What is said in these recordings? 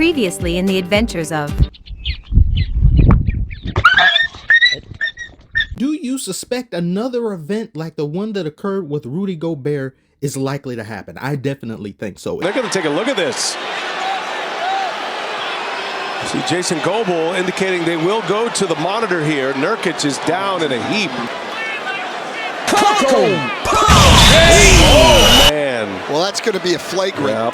Previously in the adventures of... Do you suspect another event like the one that occurred with Rudy Gobert is likely to happen? I definitely think so. They're going to take a look at this. See Jason Goebel indicating they will go to the monitor here. Nurkic is down in a heap. Oh, man. Well, that's going to be a flagrant. Yep.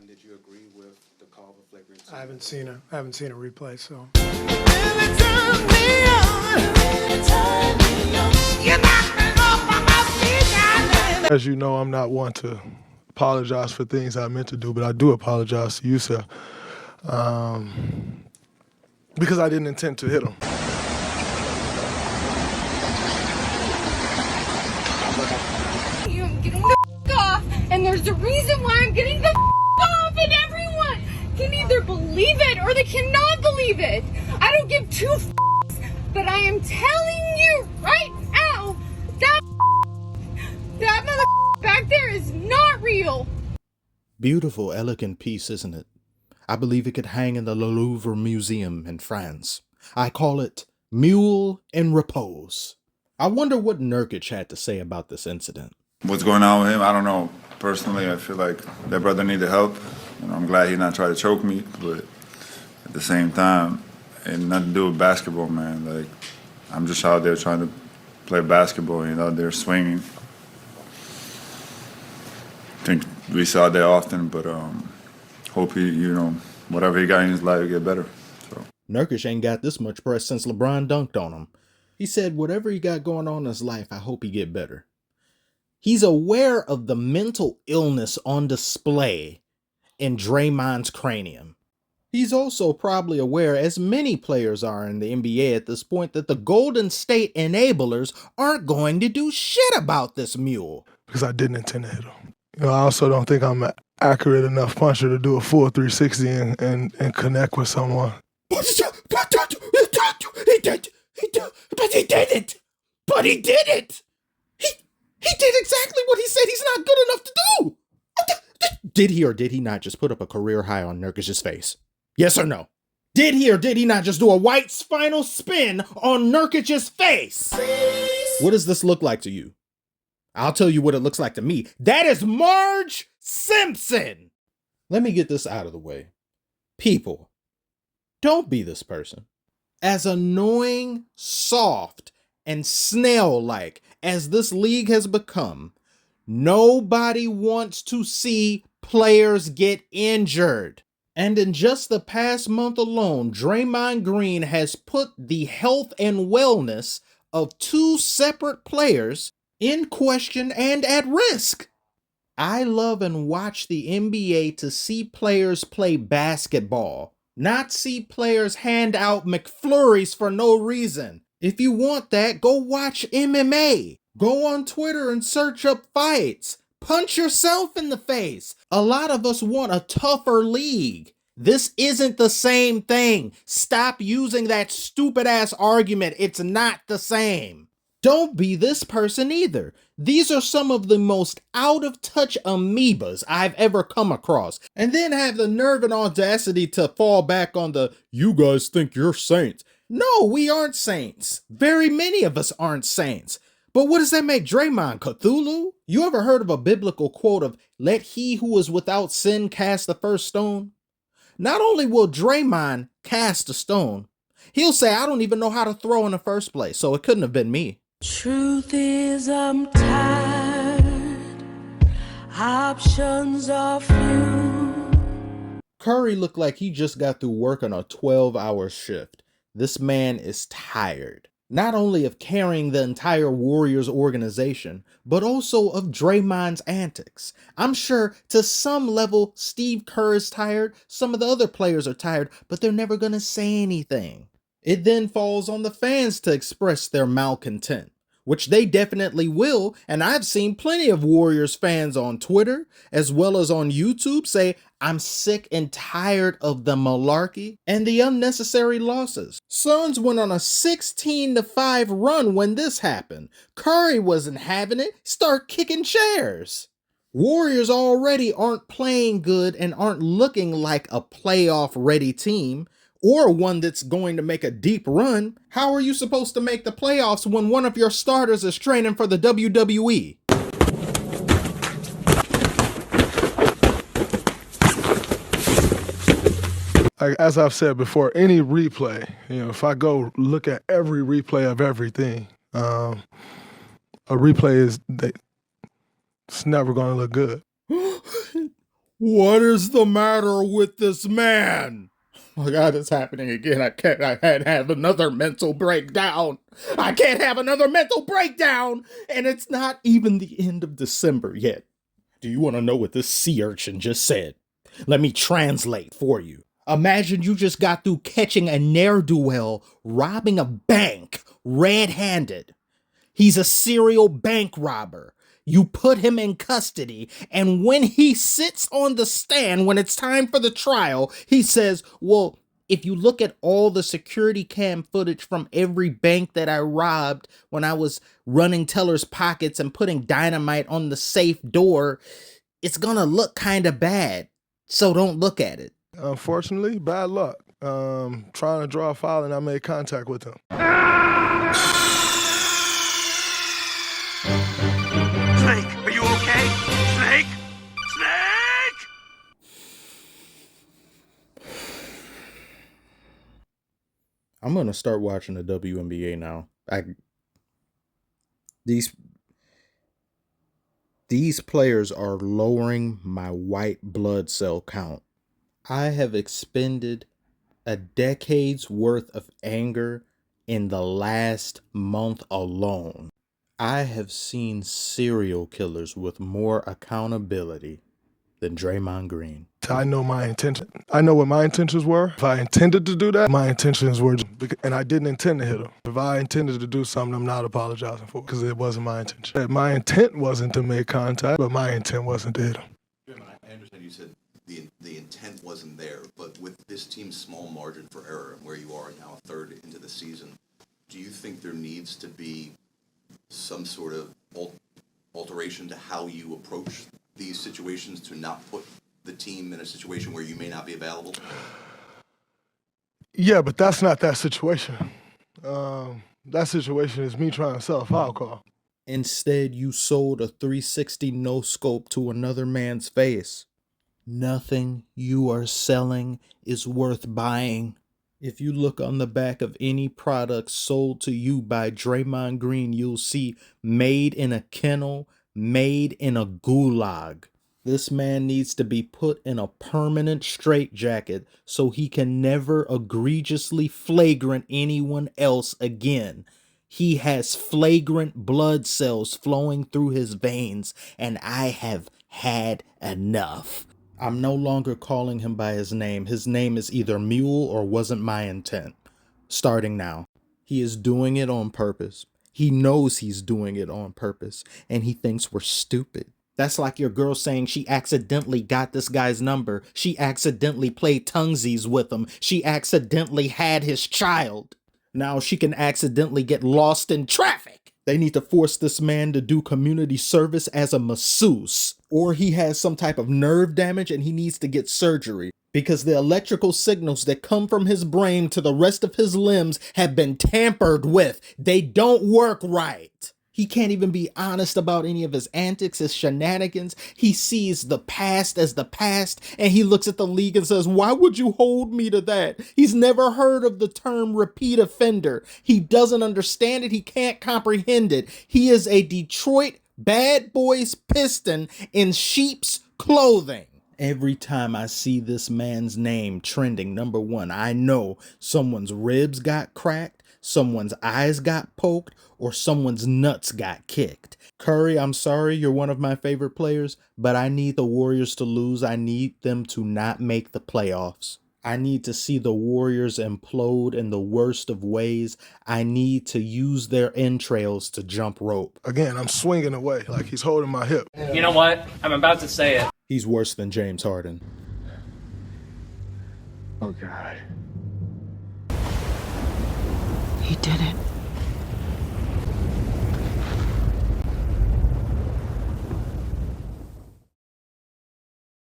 Did you agree with the call for flagrant? I haven't seen a replay, so. As you know, I'm not one to apologize for things I meant to do, but I do apologize to you, sir, because I didn't intend to hit him. I'm getting the off, and there's a reason why I'm getting the off, and everyone can either believe it or they cannot believe it. I don't give two but I am telling you right now that mother back there is not real. Beautiful, elegant piece, isn't it? I believe it could hang in the Louvre Museum in France. I call it Mule in Repose. I wonder what Nurkic had to say about this incident. What's going on with him, I don't know. Personally, I feel like that brother needed help. I'm glad he not try to choke me, but at the same time, it had nothing to do with basketball, man. Like, I'm just out there trying to play basketball, out there swinging. I think we saw that often, but hope he, whatever he got in his life, get better. So. Nurkic ain't got this much press since LeBron dunked on him. He said, whatever he got going on in his life, I hope he get better. He's aware of the mental illness on display in Draymond's cranium. He's also probably aware, as many players are in the NBA at this point, that the Golden State enablers aren't going to do shit about this mule. Because I didn't intend to hit him. I also don't think I'm an accurate enough puncher to do a full 360 and connect with someone. But he didn't. He did exactly what he said he's not good enough to do. Did he or did he not just put up a career high on Nurkic's face? Yes or no? Did he or did he not just do a white spinal spin on Nurkic's face? What does this look like to you? I'll tell you what it looks like to me. That is Marge Simpson. Let me get this out of the way. People, don't be this person. As annoying, soft, and snail-like as this league has become, nobody wants to see players get injured. And in just the past month alone, Draymond Green has put the health and wellness of two separate players in question and at risk. I love and watch the NBA to see players play basketball, not see players hand out McFlurries for no reason. If you want that, go watch MMA. Go on Twitter and search up fights. Punch yourself in the face. A lot of us want a tougher league. This isn't the same thing. Stop using that stupid ass argument. It's not the same. Don't be this person either. These are some of the most out of touch amoebas I've ever come across. And then have the nerve and audacity to fall back on the, you guys think you're saints. No, we aren't saints. Very many of us aren't saints. But what does that make Draymond, Cthulhu? You ever heard of a biblical quote of, let he who is without sin cast the first stone? Not only will Draymond cast a stone, he'll say, I don't even know how to throw in the first place, so it couldn't have been me. Truth is I'm tired, options are few. Curry looked like he just got through working a 12-hour shift. This man is tired. Not only of carrying the entire Warriors organization, but also of Draymond's antics. I'm sure to some level Steve Kerr is tired, some of the other players are tired, but they're never going to say anything. It then falls on the fans to express their malcontent, which they definitely will, and I've seen plenty of Warriors fans on Twitter, as well as on YouTube, say, I'm sick and tired of the malarkey and the unnecessary losses. Suns went on a 16-5 run when this happened. Curry wasn't having it. Start kicking chairs. Warriors already aren't playing good and aren't looking like a playoff ready team or one that's going to make a deep run. How are you supposed to make the playoffs when one of your starters is training for the WWE? Like, as I've said before, any replay, if I go look at every replay of everything, a replay it's never going to look good. What is the matter with this man? Oh my God, it's happening again. I can't have another mental breakdown. I can't have another mental breakdown. And it's not even the end of December yet. Do you want to know what this sea urchin just said? Let me translate for you. Imagine you just got through catching a ne'er-do-well robbing a bank red-handed. He's a serial bank robber. You put him in custody, and when he sits on the stand, when it's time for the trial, he says, well, if you look at all the security cam footage from every bank that I robbed when I was running tellers' pockets and putting dynamite on the safe door, it's gonna look kind of bad. So don't look at it. Unfortunately, bad luck. Trying to draw a foul and I made contact with him. Snake, are you okay? Snake? Snake! I'm gonna start watching the WNBA now. These players are lowering my white blood cell count. I have expended a decade's worth of anger in the last month alone. I have seen serial killers with more accountability than Draymond Green. I know my intention. I know what my intentions were. If I intended to do that, my intentions were, and I didn't intend to hit him. If I intended to do something, I'm not apologizing for it because it wasn't my intention. My intent wasn't to make contact, but my intent wasn't to hit him. I understand you said the intent wasn't there, but with this team's small margin for error and where you are now, a third into the season, do you think there needs to be some sort of alteration to how you approach these situations to not put the team in a situation where you may not be available? Yeah, but that's not that situation. That situation is me trying to sell a foul call. Instead, you sold a 360 no-scope to another man's face. Nothing you are selling is worth buying. If you look on the back of any product sold to you by Draymond Green, you'll see made in a kennel, made in a gulag. This man needs to be put in a permanent straitjacket so he can never egregiously flagrant anyone else again. He has flagrant blood cells flowing through his veins, and I have had enough. I'm no longer calling him by his name. His name is either Mule or wasn't my intent. Starting now. He is doing it on purpose. He knows he's doing it on purpose, and he thinks we're stupid. That's like your girl saying she accidentally got this guy's number. She accidentally played tungsies with him. She accidentally had his child. Now she can accidentally get lost in traffic. They need to force this man to do community service as a masseuse. Or he has some type of nerve damage and he needs to get surgery. Because the electrical signals that come from his brain to the rest of his limbs have been tampered with. They don't work right. He can't even be honest about any of his antics, his shenanigans. He sees the past as the past, and he looks at the league and says, why would you hold me to that? He's never heard of the term repeat offender. He doesn't understand it. He can't comprehend it. He is a Detroit bad boys Piston in sheep's clothing. Every time I see this man's name trending number one, I know someone's ribs got cracked, someone's eyes got poked, or someone's nuts got kicked. Curry, I'm sorry, you're one of my favorite players, but I need the Warriors to lose. I need them to not make the playoffs. I need to see the Warriors implode in the worst of ways. I need to use their entrails to jump rope. Again, I'm swinging away like he's holding my hip. You know what? I'm about to say it. He's worse than James Harden. Oh, God. He did it.